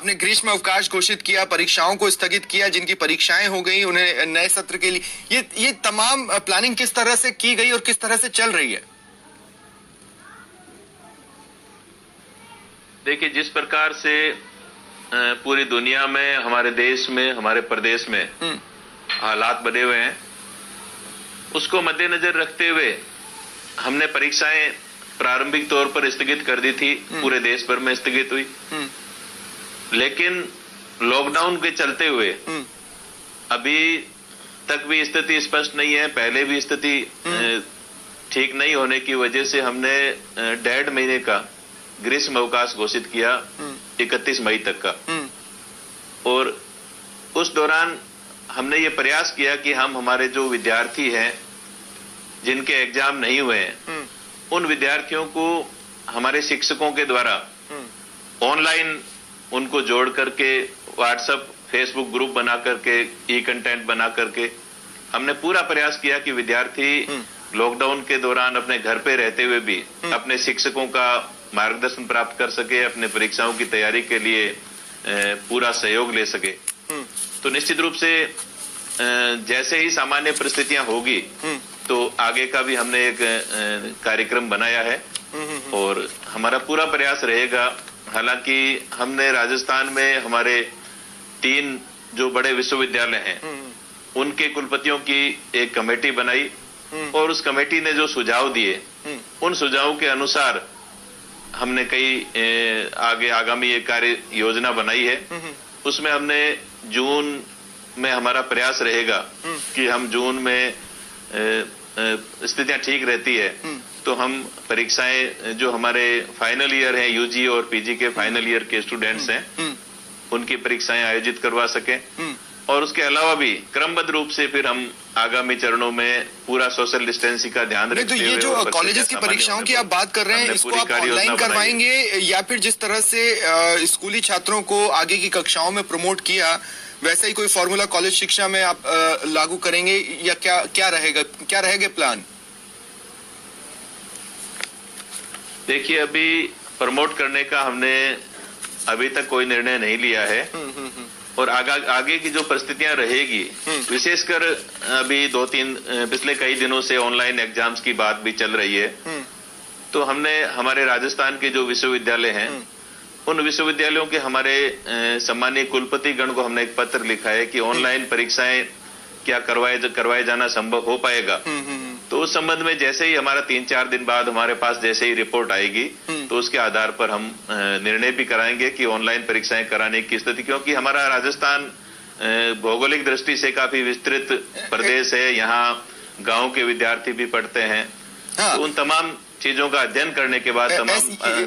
आपने ग्रीष्म अवकाश घोषित किया, परीक्षाओं को स्थगित किया, जिनकी परीक्षाएं हो गई उन्हें नए सत्र के लिए ये तमाम प्लानिंग किस तरह से की गई और किस तरह से चल रही है? देखिए, जिस प्रकार से पूरी दुनिया में, हमारे देश में, हमारे प्रदेश में हालात बने हुए हैं, उसको मद्देनजर रखते हुए हमने परीक्षाएं प्रारंभिक तौर पर स्थगित कर दी थी। पूरे देश भर में स्थगित हुई, लेकिन लॉकडाउन के चलते हुए अभी तक भी स्थिति स्पष्ट नहीं है। पहले भी स्थिति ठीक नहीं होने की वजह से हमने 1.5 महीने का ग्रीष्म अवकाश घोषित किया 31 मई तक का। और उस दौरान हमने ये प्रयास किया कि हम हमारे जो विद्यार्थी हैं जिनके एग्जाम नहीं हुए हैं, उन विद्यार्थियों को हमारे शिक्षकों के द्वारा ऑनलाइन उनको जोड़ करके व्हाट्सएप, फेसबुक ग्रुप बना करके, ई कंटेंट बना करके हमने पूरा प्रयास किया कि विद्यार्थी लॉकडाउन के दौरान अपने घर पे रहते हुए भी अपने शिक्षकों का मार्गदर्शन प्राप्त कर सके, अपने परीक्षाओं की तैयारी के लिए पूरा सहयोग ले सके। तो निश्चित रूप से जैसे ही सामान्य परिस्थितियां होगी तो आगे का भी हमने एक कार्यक्रम बनाया है और हमारा पूरा प्रयास रहेगा। हालांकि हमने राजस्थान में हमारे 3 जो बड़े विश्वविद्यालय हैं उनके कुलपतियों की एक कमेटी बनाई और उस कमेटी ने जो सुझाव दिए उन सुझावों के अनुसार हमने कई आगामी एक कार्य योजना बनाई है। उसमें हमने जून में हमारा प्रयास रहेगा कि हम जून में स्थितियां ठीक रहती है तो हम परीक्षाएं जो हमारे फाइनल ईयर हैं, यूजी और पीजी के फाइनल ईयर के स्टूडेंट्स हैं, उनकी परीक्षाएं आयोजित करवा सकें। और उसके अलावा भी क्रमबद्ध रूप से फिर हम आगामी चरणों में पूरा सोशल डिस्टेंसिंग का ध्यान रखते हुए। तो ये जो कॉलेजेस की परीक्षाओं की आप बात कर रहे हैं, इसको आप ऑनलाइन करवाएंगे या फिर जिस तरह से स्कूली छात्रों को आगे की कक्षाओं में प्रमोट किया वैसे ही कोई फॉर्मूला कॉलेज शिक्षा में आप लागू करेंगे या क्या रहेगा प्लान? देखिए, अभी प्रमोट करने का हमने अभी तक कोई निर्णय नहीं लिया है और आगे की जो परिस्थितियां रहेगी, विशेषकर अभी 2-3 पिछले कई दिनों से ऑनलाइन एग्जाम्स की बात भी चल रही है। तो हमने हमारे राजस्थान के जो विश्वविद्यालय हैं उन विश्वविद्यालयों के हमारे सम्मानीय कुलपति गण को हमने एक पत्र लिखा है कि ऑनलाइन परीक्षाएं क्या करवाए जाना संभव हो पाएगा। तो उस संबंध में जैसे ही हमारा 3-4 दिन बाद हमारे पास जैसे ही रिपोर्ट आएगी तो उसके आधार पर हम निर्णय भी कराएंगे कि ऑनलाइन परीक्षाएं कराने की स्थिति, क्योंकि हमारा राजस्थान भौगोलिक दृष्टि से काफी विस्तृत प्रदेश है, यहाँ गांव के विद्यार्थी भी पढ़ते हैं। तो उन तमाम चीजों का अध्ययन करने के बाद तमाम